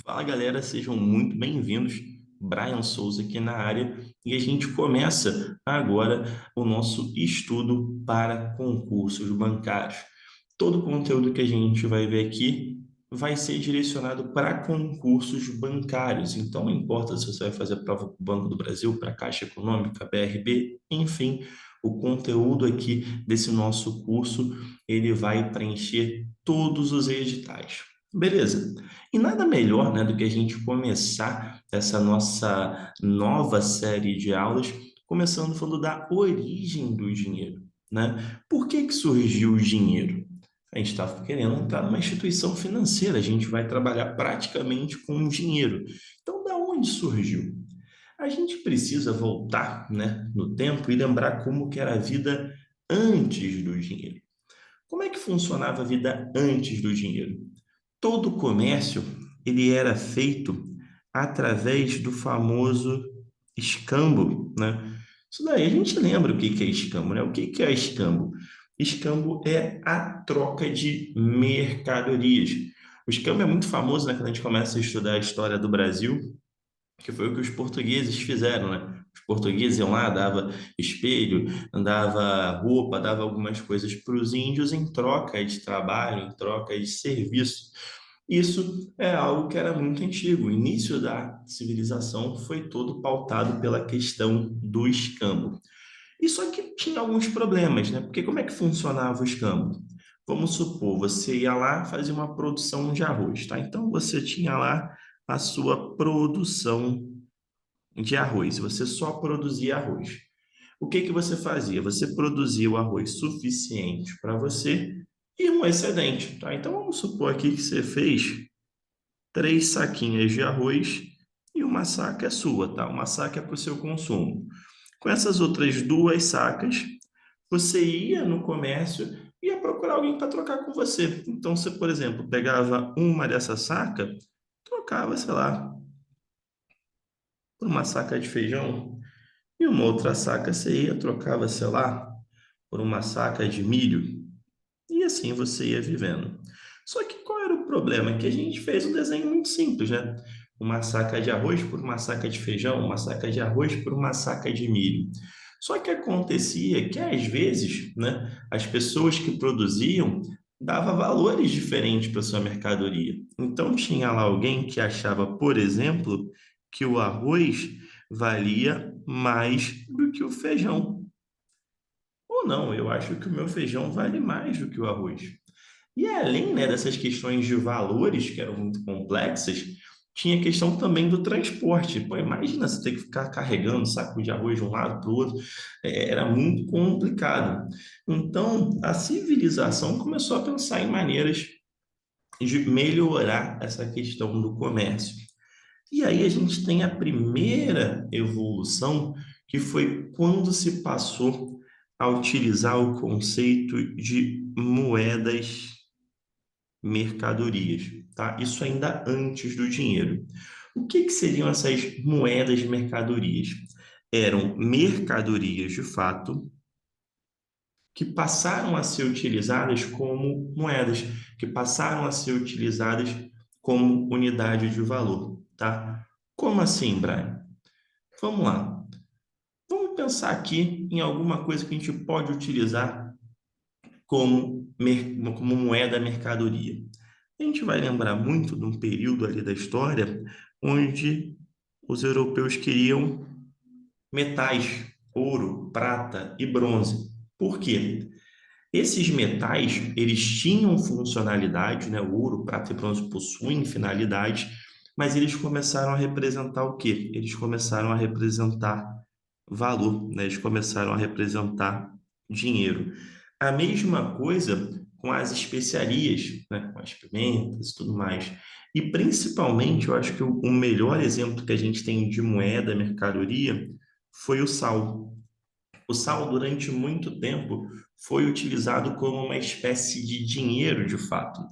Fala galera, sejam muito bem-vindos. Brian Souza aqui na área e a gente começa agora o nosso estudo para concursos bancários. Todo o conteúdo que a gente vai ver aqui vai ser direcionado para concursos bancários. Então, não importa se você vai fazer a prova para o Banco do Brasil, para a Caixa Econômica, BRB, enfim, o conteúdo aqui desse nosso curso ele vai preencher todos os editais. Beleza? E nada melhor, né, do que a gente começar essa nossa nova série de aulas, começando falando da origem do dinheiro, né? Por que que surgiu o dinheiro? A gente está querendo entrar numa instituição financeira, a gente vai trabalhar praticamente com dinheiro. Então, da onde surgiu? A gente precisa voltar, né, no tempo e lembrar como que era a vida antes do dinheiro. Como é que funcionava a vida antes do dinheiro? Todo o comércio ele era feito através do famoso escambo, né? Isso daí a gente lembra o que que é escambo, né? O que que é escambo? Escambo é a troca de mercadorias. O escambo é muito famoso, né? Quando a gente começa a estudar a história do Brasil, que foi o que os portugueses fizeram, né? Os portugueses iam lá, dava espelho, dava roupa, dava algumas coisas para os índios em troca de trabalho, em troca de serviço. Isso é algo que era muito antigo. O início da civilização foi todo pautado pela questão do escambo. E só que tinha alguns problemas, né? Porque como é que funcionava o escambo? Vamos supor, você ia lá fazer uma produção de arroz, tá? Então você tinha lá a sua produção de arroz, você só produzia arroz. O que que você fazia? Você produzia o arroz suficiente para você e um excedente, tá? Então vamos supor aqui que você fez 3 saquinhas de arroz e uma saca é sua, tá? Uma saca é para o seu consumo. Com essas outras 2 sacas, você ia no comércio e ia procurar alguém para trocar com você. Então, você, por exemplo, pegava uma dessa saca, trocava, sei lá, por uma saca de feijão, e uma outra saca você ia, trocava, sei lá, por uma saca de milho. E assim você ia vivendo. Só que qual era o problema? É que a gente fez um desenho muito simples, né? Uma saca de arroz por uma saca de feijão, uma saca de arroz por uma saca de milho. Só que acontecia que às vezes, né, as pessoas que produziam davam valores diferentes para sua mercadoria. Então tinha lá alguém que achava, por exemplo, que o arroz valia mais do que o feijão. Ou não, eu acho que o meu feijão vale mais do que o arroz. E além, né, dessas questões de valores, que eram muito complexas, tinha a questão também do transporte. Pô, imagina você ter que ficar carregando saco de arroz de um lado para o outro. Era muito complicado. Então, a civilização começou a pensar em maneiras de melhorar essa questão do comércio. E aí a gente tem a primeira evolução, que foi quando se passou a utilizar o conceito de moedas mercadorias, tá? Isso ainda antes do dinheiro. O que que seriam essas moedas de mercadorias? Eram mercadorias de fato que passaram a ser utilizadas como moedas, que passaram a ser utilizadas como unidade de valor, tá? Como assim, Brian? Vamos lá. Vamos pensar aqui em alguma coisa que a gente pode utilizar como moeda mercadoria. A gente vai lembrar muito de um período ali da história onde os europeus queriam metais, ouro, prata e bronze. Por quê? Esses metais, eles tinham funcionalidade, né? O ouro, prata e bronze possuem finalidade, mas eles começaram a representar o quê? Eles começaram a representar valor, né? Eles começaram a representar dinheiro. A mesma coisa com as especiarias, né? Com as pimentas e tudo mais. E principalmente, eu acho que o melhor exemplo que a gente tem de moeda, mercadoria, foi o sal. O sal, durante muito tempo, foi utilizado como uma espécie de dinheiro, de fato.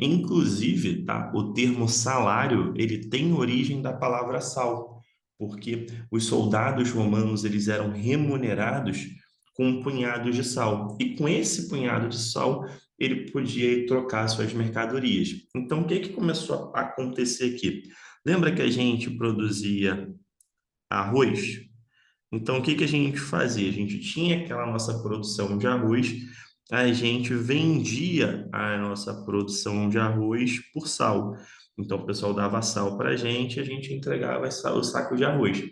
Inclusive, tá, o termo salário, ele tem origem da palavra sal, porque os soldados romanos, eles eram remunerados com um punhado de sal. E com esse punhado de sal, ele podia ir trocar suas mercadorias. Então, o que que começou a acontecer aqui? Lembra que a gente produzia arroz? Então, o que que a gente fazia? A gente tinha aquela nossa produção de arroz, a gente vendia a nossa produção de arroz por sal. Então, o pessoal dava sal para a gente entregava o saco de arroz.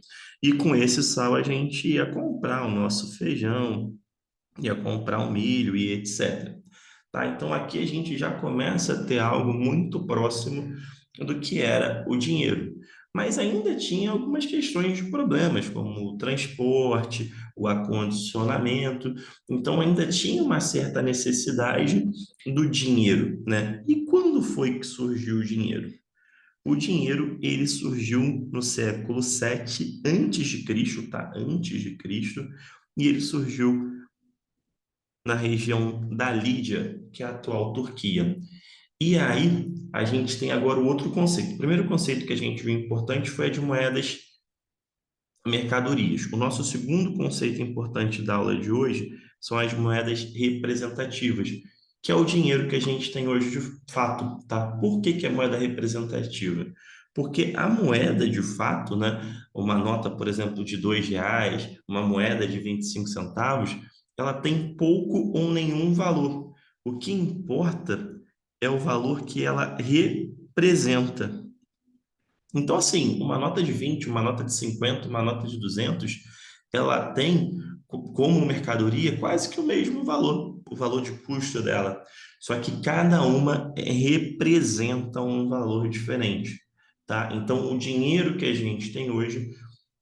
E com esse sal, a gente ia comprar o nosso feijão, ia comprar o milho e etc. Tá? Então, aqui a gente já começa a ter algo muito próximo do que era o dinheiro. Mas ainda tinha algumas questões de problemas, como o transporte, o acondicionamento. Então, ainda tinha uma certa necessidade do dinheiro, né? E quando foi que surgiu o dinheiro? O dinheiro, ele surgiu no século 7 antes de Cristo, tá? Antes de Cristo, e ele surgiu na região da Lídia, que é a atual Turquia. E aí, a gente tem agora o outro conceito. O primeiro conceito que a gente viu importante foi a de moedas mercadorias. O nosso segundo conceito importante da aula de hoje são as moedas representativas, que é o dinheiro que a gente tem hoje de fato, tá? Por que que é moeda representativa? Porque a moeda de fato, né, uma nota, por exemplo, de R$ 2, uma moeda de 25 centavos, ela tem pouco ou nenhum valor. O que importa é o valor que ela representa. Então, assim, uma nota de 20, uma nota de 50, uma nota de 200, ela tem como mercadoria quase que o mesmo valor, o valor de custo dela. Só que cada uma representa um valor diferente, tá? Então, o dinheiro que a gente tem hoje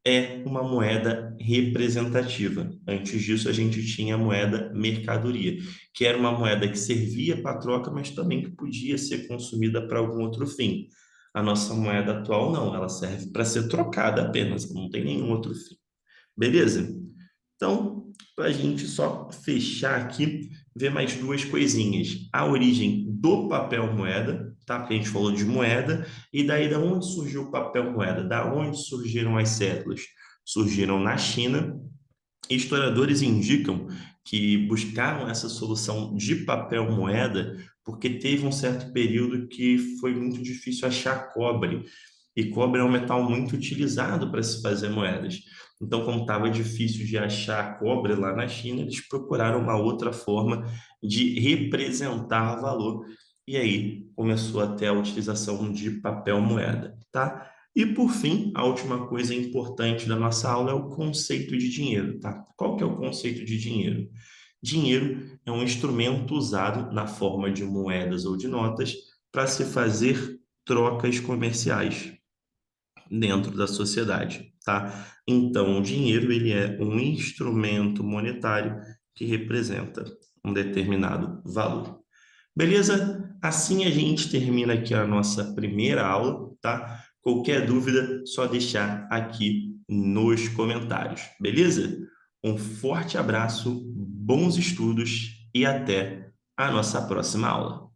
é uma moeda representativa. Antes disso, a gente tinha a moeda mercadoria, que era uma moeda que servia para troca, mas também que podia ser consumida para algum outro fim. A nossa moeda atual não, ela serve para ser trocada apenas, não tem nenhum outro fim. Beleza? Então, para a gente só fechar aqui, ver mais duas coisinhas. A origem do papel moeda, tá? Porque a gente falou de moeda, e daí da onde surgiu o papel moeda? Da onde surgiram as cédulas? Surgiram na China. Historiadores indicam que buscaram essa solução de papel moeda porque teve um certo período que foi muito difícil achar cobre. E cobre é um metal muito utilizado para se fazer moedas. Então, como estava difícil de achar cobre lá na China, eles procuraram uma outra forma de representar valor. E aí começou até a utilização de papel moeda, tá? E por fim, a última coisa importante da nossa aula é o conceito de dinheiro, tá? Qual que é o conceito de dinheiro? Dinheiro é um instrumento usado na forma de moedas ou de notas para se fazer trocas comerciais dentro da sociedade, tá? Então, o dinheiro ele é um instrumento monetário que representa um determinado valor. Beleza? Assim a gente termina aqui a nossa primeira aula, tá? Qualquer dúvida, só deixar aqui nos comentários, beleza? Um forte abraço, bons estudos e até a nossa próxima aula.